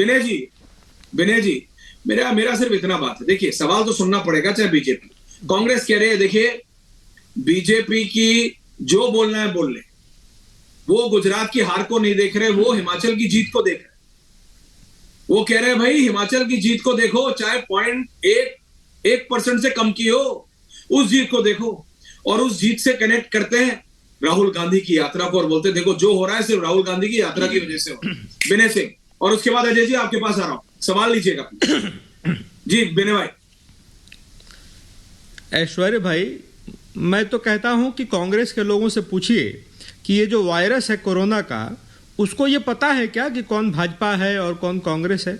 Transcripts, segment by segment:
विनय जी, विनय जी, मेरा मेरा सिर्फ इतना बात है। देखिए, सवाल तो सुनना पड़ेगा, चाहे बीजेपी कांग्रेस कह रहे हैं। देखिए, बीजेपी की जो बोलना है बोल ले। वो गुजरात की हार को नहीं देख रहे, वो हिमाचल की जीत को देख रहे। वो कह रहे हैं भाई हिमाचल की जीत को देखो, चाहे 0.1% से कम की हो, उस जीत को देखो। और उस जीत से कनेक्ट करते हैं राहुल गांधी की यात्रा को और बोलते हैं देखो जो हो रहा है सिर्फ राहुल गांधी की यात्रा की वजह से हो रहा है। विनय सिंह, और उसके बाद अजय जी आपके पास आ रहा हूं, सवाल लीजिएगा जी। विनय भाई। ऐश्वर्य भाई, मैं तो कहता हूं कि कांग्रेस के लोगों से पूछिए कि ये जो वायरस है कोरोना का, उसको ये पता है क्या कि कौन भाजपा है और कौन कांग्रेस है?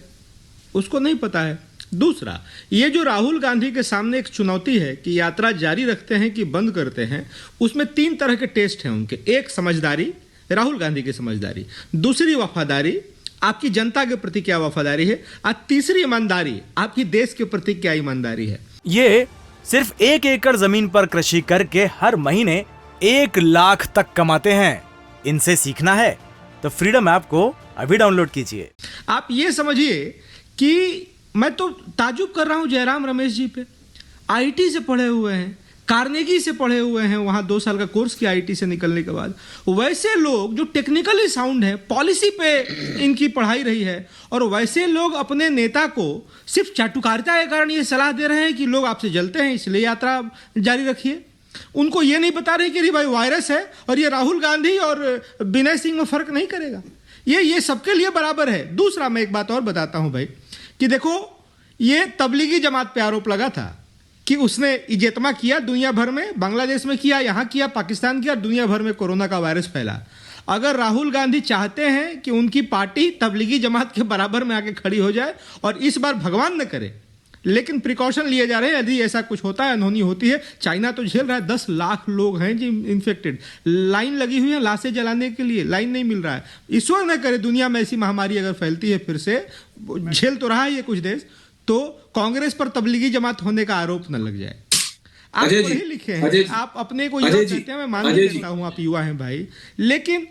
उसको नहीं पता है। दूसरा, ये जो राहुल गांधी के सामने एक चुनौती है कि यात्रा जारी रखते हैं कि बंद करते हैं, उसमें 3 तरह के टेस्ट हैं उनके। एक, समझदारी, राहुल गांधी की समझदारी। दूसरी, वफादारी, आपकी जनता के प्रति क्या वफादारी है। और तीसरी, ईमानदारी, आपकी देश के प्रति क्या ईमानदारी है। ये सिर्फ 1 एकड़ जमीन पर कृषि करके हर महीने 1 लाख तक कमाते हैं। इनसे सीखना है तो फ्रीडम ऐप को अभी डाउनलोड कीजिए। आप ये समझिए कि मैं तो ताजुब कर रहा हूं जयराम रमेश जी पे। आईटी से पढ़े हुए हैं, कार्नेगी से पढ़े हुए हैं, वहां 2 साल का कोर्स किया आईटी से निकलने के बाद। वैसे लोग जो टेक्निकली साउंड है, पॉलिसी पे इनकी पढ़ाई रही है, और वैसे लोग अपने नेता को सिर्फ चाटुकारिता के कारण ये सलाह दे रहे हैं कि लोग आपसे जलते हैं इसलिए यात्रा जारी रखिए। उनको ये नहीं बता रहे कि भाई वायरस है और ये राहुल गांधी और विनय सिंह में फर्क नहीं करेगा। ये सबके लिए बराबर है। दूसरा, मैं एक बात और बताता हूं भाई कि देखो, ये तबलीगी जमात पे आरोप लगा था कि उसने इजेतमा किया दुनिया भर में, बांग्लादेश में किया, यहां किया, पाकिस्तान किया, दुनिया भर में कोरोना का वायरस फैला। अगर राहुल गांधी चाहते हैं कि उनकी पार्टी तबलीगी जमात के बराबर में आके खड़ी हो जाए, और इस बार भगवान न करे, लेकिन प्रिकॉशन लिए जा रहे हैं, यदि ऐसा कुछ होता है, अनहोनी होती है। चाइना तो झेल रहा है, 10 लाख लोग हैं जी इन्फेक्टेड, लाइन लगी हुई है लाशें जलाने के लिए, लाइन नहीं मिल रहा है। ईश्वर न करे दुनिया में ऐसी महामारी अगर फैलती है फिर से, झेल तो रहा है ये कुछ देश, तो कांग्रेस पर तबलीगी जमात होने का आरोप न लग जाए। आप पढ़े लिखे हैं, आप अपने को युवा कहते हैं, मैं मान लेता हूं आप युवा हैं भाई, लेकिन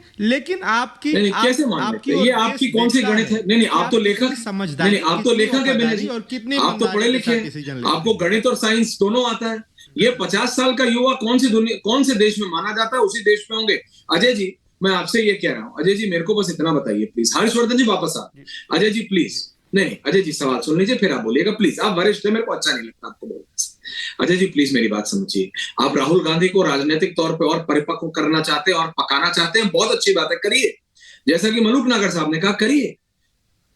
आपकी कैसे मान लेते हैं? ये आपकी कौन सी गणित है? नहीं, आप तो लेखक, समझदारी, आप तो लेखक है विनय जी, और कितने आप तो पढ़े लिखे हैं, आपको गणित और साइंस दोनों आता है। ये 50 साल का युवा कौन से देश में माना जाता है, उसी देश में होंगे। अजय जी, मैं आपसे ये कह रहा हूं, अजय जी मेरे को बस इतना बताइए प्लीज। हर्षवर्धन जी वापस आ, अजय जी प्लीज। नहीं अजय जी, सवाल सुन लीजिए फिर आप बोलिएगा प्लीज। आप वरिष्ठ है, मेरे को अच्छा नहीं लगता आपको बोलने से। अजय जी प्लीज मेरी बात समझिए। आप राहुल गांधी को राजनीतिक तौर पे और परिपक्व करना चाहते हैं और पकाना चाहते हैं, बहुत अच्छी बात है, करिए। जैसा कि मलूक नागर साहब ने कहा, करिए।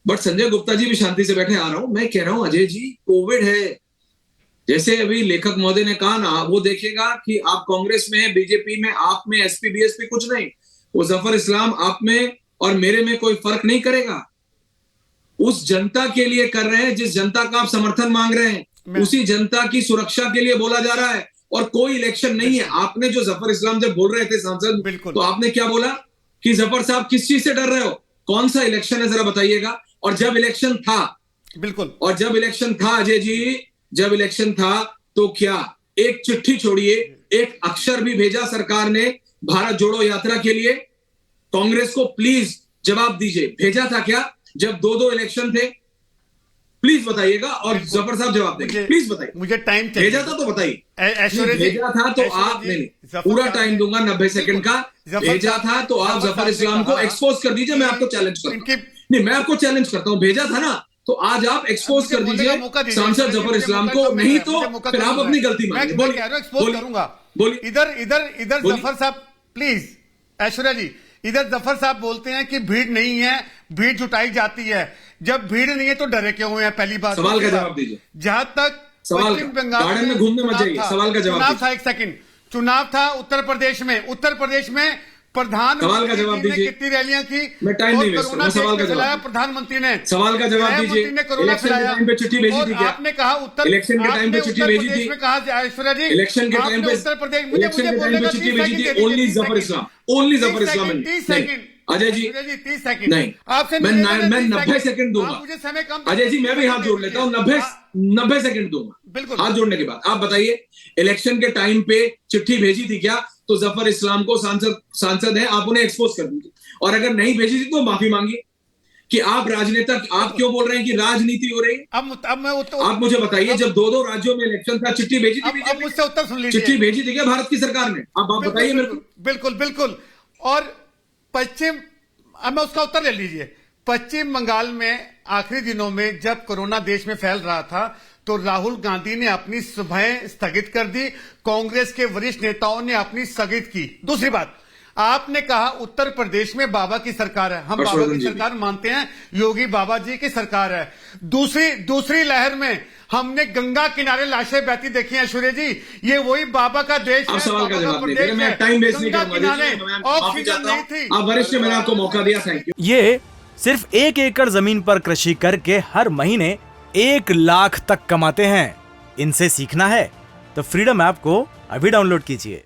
बट संजय गुप्ता जी भी शांति से बैठे, आ रहा हूं, मैं कह रहा हूं अजय जी, कोविड है। जैसे अभी लेखक महोदय ने कहा ना, वो देखेगा कि आप कांग्रेस में, बीजेपी में, आप में, एसपी बीएसपी कुछ नहीं, वो जफर इस्लाम आप में और मेरे में कोई फर्क नहीं करेगा। उस जनता के लिए कर रहे हैं जिस जनता का आप समर्थन मांग रहे हैं, उसी जनता की सुरक्षा के लिए बोला जा रहा है। और कोई इलेक्शन नहीं है। आपने जो जफर इस्लाम जब बोल रहे थे सांसद, तो आपने क्या बोला कि जफर साहब किस चीज से डर रहे हो, कौन सा इलेक्शन है जरा बताइएगा। और जब इलेक्शन था, बिल्कुल, और जब इलेक्शन था अजय जी, जब इलेक्शन था तो क्या एक चिट्ठी छोड़िए, एक अक्षर भी भेजा सरकार ने भारत जोड़ो यात्रा के लिए? कांग्रेस को प्लीज जवाब दीजिए, भेजा था क्या जब 2 इलेक्शन थे? प्लीज बताइएगा। और जफर साहब जवाब देंगे, प्लीज बताइए। मुझे टाइम चाहिए। भेजा था तो बताइए। ऐश्वर्या जी, भेजा था तो आप, नहीं पूरा टाइम दूंगा 90 सेकंड का। भेजा था तो आप जफर इस्लाम को एक्सपोज कर दीजिए। मैं आपको चैलेंज करता हूं, नहीं मैं आपको चैलेंज करता हूं। भेजा था ना, तो आज आप एक्सपोज कर दीजिए सांसद जफर इस्लाम को, नहीं तो फिर आप अपनी गलती मानिए। बोलिए, एक्सपोज करूंगा। बोलिए। इधर जफर साहब प्लीज। ऐश्वर्या जी, इधर जफर साहब बोलते हैं कि भीड़ नहीं है, भीड़ जुटाई जाती है। जब भीड़ नहीं है तो डरे क्यों हुए हैं? पहली बात। सवाल का जवाब दीजिए। जहां तक पश्चिम बंगाल में घूमने मत जाइए, सवाल का जवाब था। 1 सेकंड, चुनाव था उत्तर प्रदेश में प्रधानमंत्री ने कितनी रैलियां की? मैं टाइम नहीं वेस्ट करूंगा, सवाल का जवाब। प्रधानमंत्री ने सवाल का जवाब दीजिए। इलेक्शन के टाइम पे चिट्ठी भेजी थी क्या? आपने कहा उत्तर, इलेक्शन के टाइम पे चिट्ठी भेजी थी? कहा ऐश्वर्या जी, इलेक्शन के टाइम पे उत्तर प्रदेश, इलेक्शन के टाइम पे चिट्ठी भेजी थी? Only Zafar Islam, only Zafar Islam. 30 second Ajay ji, 30 second नहीं आपसे मैं 90 सेकंड दूंगा। मुझे समय कम। अजय जी मैं भी हाथ जोड़ लेता हूँ, 90 सेकंड दूंगा बिल्कुल हाथ जोड़ने के बाद। आप बताइए, इलेक्शन के टाइम पे चिट्ठी भेजी थी क्या? तो जफर इस्लाम को सांसद हैं, आप उन्हें एक्सपोज कर दीजिए। और अगर नहीं भेजी थी तो माफी मांगिए। कि आप राजनेता, आप क्यों बोल रहे हैं कि राजनीति हो रही है? अब मैं आप मुझे बताइए, जब दो राज्यों में इलेक्शन था, चिट्ठी भेजी थी अब बीजेपी? मुझसे उत्तर सुन लीजिए। चिट्ठी भेजी थी क्या भारत की सरकार ने? आप बताइए मेरे को। बिल्कुल बिल्कुल। और अब मैं उसका उत्तर ले लीजिए। पश्चिम बंगाल में आखिरी दिनों में जब कोरोना देश में फैल रहा था तो राहुल गांधी ने अपनी सभाएं स्थगित कर दी, कांग्रेस के वरिष्ठ नेताओं ने अपनी स्थगित की। दूसरी बात, आपने कहा उत्तर प्रदेश में बाबा की सरकार है, हम बाबा की सरकार मानते हैं, योगी बाबा जी की सरकार है। दूसरी लहर में हमने गंगा किनारे लाशें बहती देखी हैं ऐश्वर्या जी, ये वही बाबा का देश है, सवाल का जवाब नहीं दे रहे, मैं टाइम वेस्ट नहीं करूंगा, ऑक्सीजन नहीं थी। आप वरिष्ठ, मैंने आपको मौका दिया, थैंक यू। ये सिर्फ 1 एकड़ जमीन पर कृषि करके हर महीने 1 लाख तक कमाते हैं। इनसे सीखना है तो फ्रीडम ऐप को अभी डाउनलोड कीजिए।